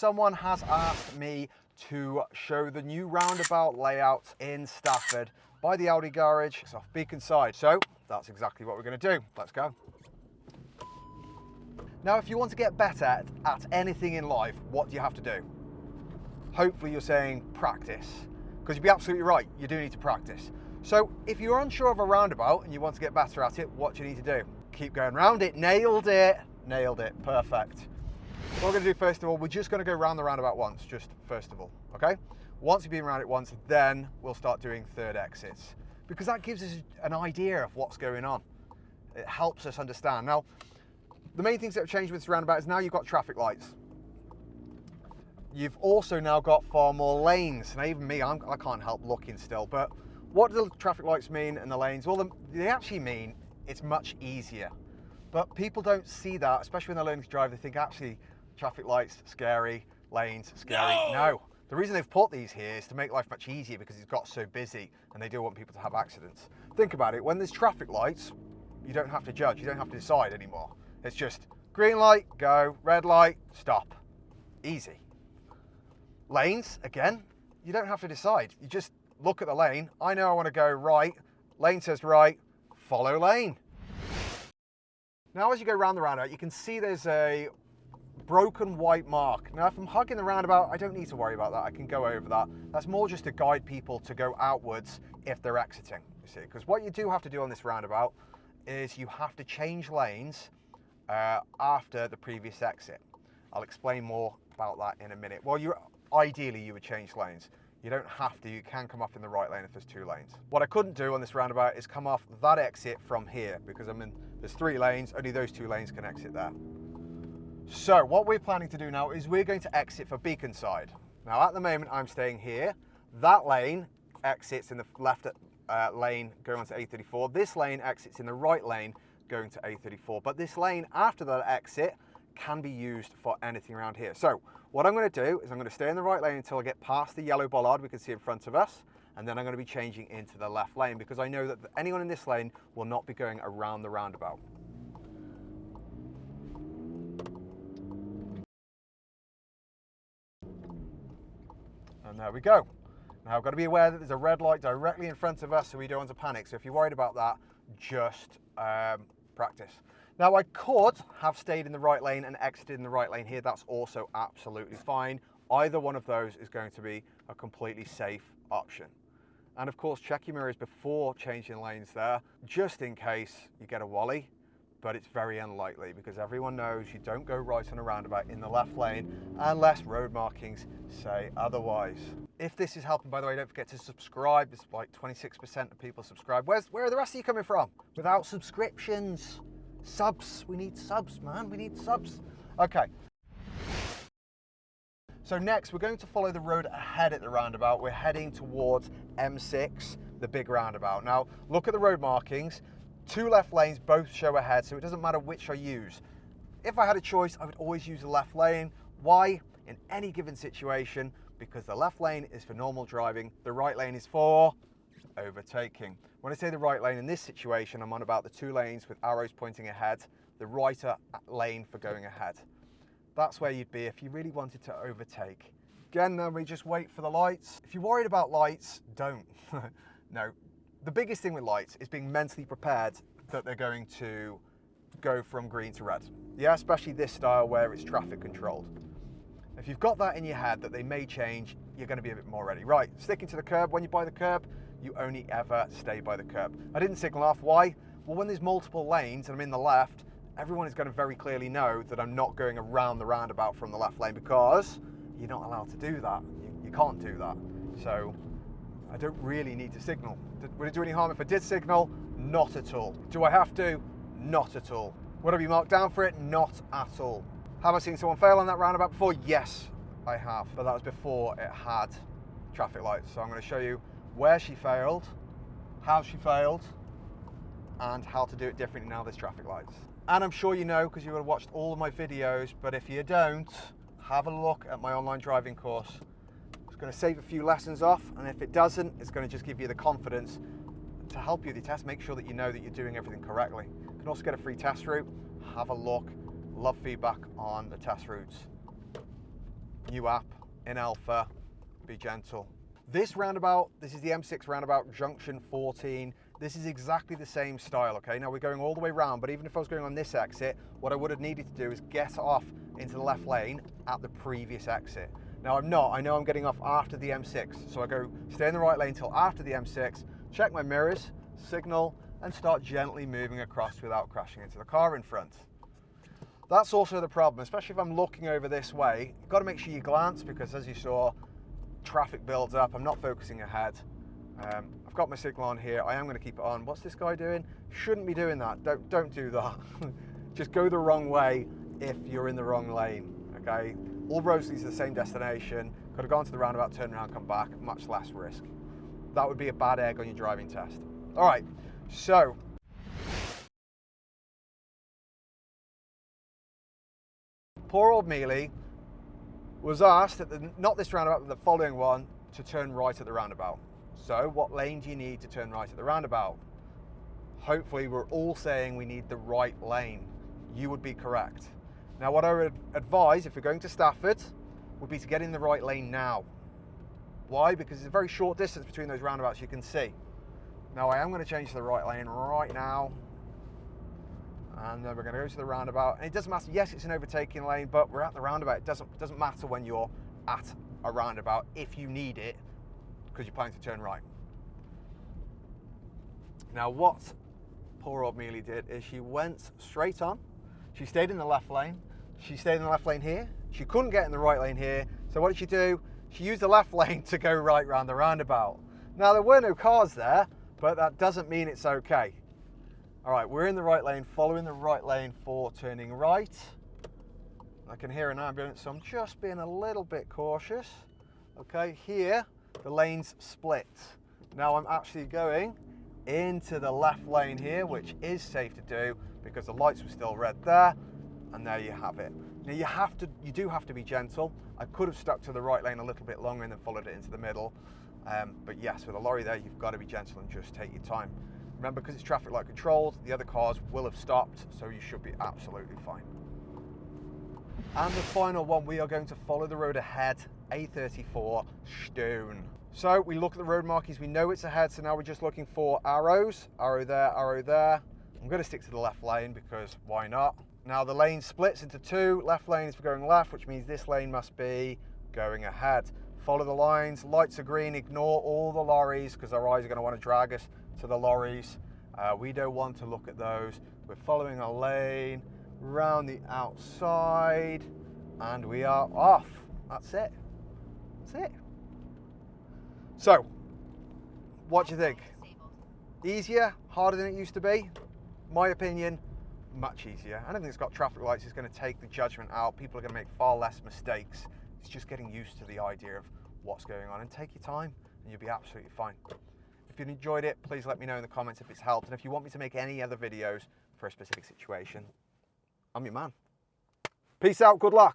someone has asked me to show the new roundabout layout in Stafford by the Audi garage. It's off Beaconside. So that's exactly what we're going to do. Let's go. Now, if you want to get better at anything in life, what do you have to do? Hopefully you're saying practice, because you'd be absolutely right. You do need to practice. So if you're unsure of a roundabout and you want to get better at it, what do you need to do? Keep going around it. Nailed it. Nailed it. Perfect. What we're going to do first of all, we're just going to go round the roundabout once, just first of all, okay? Once you've been around it once, then we'll start doing third exits, because that gives us an idea of what's going on. It helps us understand. Now, the main things that have changed with this roundabout is now you've got traffic lights. You've also now got far more lanes. Now, even me, I can't help looking still, but what do the traffic lights mean and the lanes? Well, they actually mean it's much easier. But people don't see that, especially when they're learning to drive. They think, actually, traffic lights, scary, lanes, scary. No. The reason they've put these here is to make life much easier, because it's got so busy and they don't want people to have accidents. Think about it. When there's traffic lights, you don't have to judge. You don't have to decide anymore. It's just green light, go, red light, stop. Easy. Lanes, again, you don't have to decide. You just look at the lane. I know I want to go right. Lane says right, follow lane. Now, as you go round the roundabout, you can see there's a broken white mark. Now, if I'm hugging the roundabout, I don't need to worry about that. I can go over that. That's more just to guide people to go outwards if they're exiting, you see. Because what you do have to do on this roundabout is you have to change lanes after the previous exit. I'll explain more about that in a minute. Well, ideally you would change lanes. You don't have to. You can come off in the right lane if there's two lanes. What I couldn't do on this roundabout is come off that exit from here, because there's three lanes, only those two lanes can exit there. So what we're planning to do now is we're going to exit for Beaconside. Now, at the moment, I'm staying here. That lane exits in the left lane going on to A34. This lane exits in the right lane going to A34. But this lane after that exit can be used for anything around here. So what I'm going to do is I'm going to stay in the right lane until I get past the yellow bollard we can see in front of us, and then I'm going to be changing into the left lane, because I know that anyone in this lane will not be going around the roundabout. And there we go. Now, I've got to be aware that there's a red light directly in front of us, so we don't want to panic. So if you're worried about that, just practice. Now, I could have stayed in the right lane and exited in the right lane here. That's also absolutely fine. Either one of those is going to be a completely safe option. And of course, check your mirrors before changing lanes there, just in case you get a wally. But it's very unlikely, because everyone knows you don't go right on a roundabout in the left lane unless road markings say otherwise. If this is helping, by the way, don't forget to subscribe. There's like 26% of people subscribe. Where are the rest of you coming from? Without subscriptions. Subs. We need subs, man. We need subs. Okay. So next, we're going to follow the road ahead at the roundabout. We're heading towards M6, the big roundabout. Now, look at the road markings. Two left lanes both show ahead, so it doesn't matter which I use. If I had a choice, I would always use the left lane. Why? In any given situation, because the left lane is for normal driving, the right lane is for overtaking. When I say the right lane in this situation, I'm on about the two lanes with arrows pointing ahead, the right lane for going ahead. That's where you'd be if you really wanted to overtake. Again, then we just wait for the lights. If you're worried about lights, don't. No. The biggest thing with lights is being mentally prepared that they're going to go from green to red. Yeah, especially this style where it's traffic controlled. If you've got that in your head that they may change, you're going to be a bit more ready. Right, sticking to the curb. When you buy the curb, you only ever stay by the curb. I didn't signal off. Why? Well, when there's multiple lanes and I'm in the left, everyone is going to very clearly know that I'm not going around the roundabout from the left lane, because you're not allowed to do that. You can't do that. So I don't really need to signal. Would it do any harm if I did signal? Not at all. Do I have to? Not at all. Would I be marked down for it? Not at all. Have I seen someone fail on that roundabout before? Yes, I have. But that was before it had traffic lights. So I'm going to show you where she failed, how she failed, and how to do it differently now there's traffic lights. And I'm sure you know, because you would have watched all of my videos, but if you don't, have a look at my online driving course. It's going to save a few lessons off, and if it doesn't, it's going to just give you the confidence to help you with your test. Make sure that you know that you're doing everything correctly. You can also get a free test route. Have a look. Love feedback on the test routes. new app in alpha, be gentle. This roundabout, this is the M6 roundabout junction 14. This is exactly the same style, okay? Now we're going all the way around, but even if I was going on this exit, what I would have needed to do is get off into the left lane at the previous exit. Now I'm not, I know I'm getting off after the M6, so I go stay in the right lane till after the M6, check my mirrors, signal, and start gently moving across without crashing into the car in front. That's also the problem, especially if I'm looking over this way. You've got to make sure you glance, because as you saw, traffic builds up. I'm not focusing ahead. I've got my signal on here. I am going to keep it on. What's this guy doing? Shouldn't be doing that. Don't do that. Just go the wrong way if you're in the wrong lane, okay? All roads lead to the same destination. Could have gone to the roundabout, turn around, come back, much less risk. That would be a bad egg on your driving test. All right, so poor old Mealy was asked at not this roundabout, but the following one, to turn right at the roundabout. So what lane do you need to turn right at the roundabout? Hopefully we're all saying we need the right lane. You would be correct. Now what I would advise if you're going to Stafford would be to get in the right lane now. Why? Because it's a very short distance between those roundabouts, you can see. Now I am going to change to the right lane right now. And then we're going to go to the roundabout. And it doesn't matter, yes, it's an overtaking lane, but we're at the roundabout. It doesn't matter when you're at a roundabout if you need it, because you're planning to turn right. Now what poor old Mealy did is she went straight on. She stayed in the left lane. She stayed in the left lane here. She couldn't get in the right lane here. So what did she do? She used the left lane to go right round the roundabout. Now there were no cars there, but that doesn't mean it's okay. All right, we're in the right lane, following the right lane for turning right. I can hear an ambulance, so I'm just being a little bit cautious. Okay, here, the lane's split. Now I'm actually going into the left lane here, which is safe to do because the lights were still red there, and there you have it. Now you do have to be gentle. I could have stuck to the right lane a little bit longer and then followed it into the middle. But yes, with a lorry there, you've got to be gentle and just take your time. Remember, because it's traffic light controlled, the other cars will have stopped, so you should be absolutely fine. And the final one, we are going to follow the road ahead, A34 Stone. So we look at the road markings, we know it's ahead, so now we're just looking for arrows. Arrow there, arrow there. I'm going to stick to the left lane because why not? Now the lane splits into two. Left lane is for going left, which means this lane must be going ahead. Follow the lines, lights are green, ignore all the lorries because our eyes are going to want to drag us to the lorries. We don't want to look at those. We're following a lane, round the outside, and we are off. That's it. That's it. So, what do you think? Easier, harder than it used to be? My opinion, much easier. Anything that's got traffic lights is going to take the judgment out. People are going to make far less mistakes. It's just getting used to the idea of what's going on, and take your time and you'll be absolutely fine. If you enjoyed it, please let me know in the comments if it's helped, and if you want me to make any other videos for a specific situation, I'm your man. Peace out, good luck.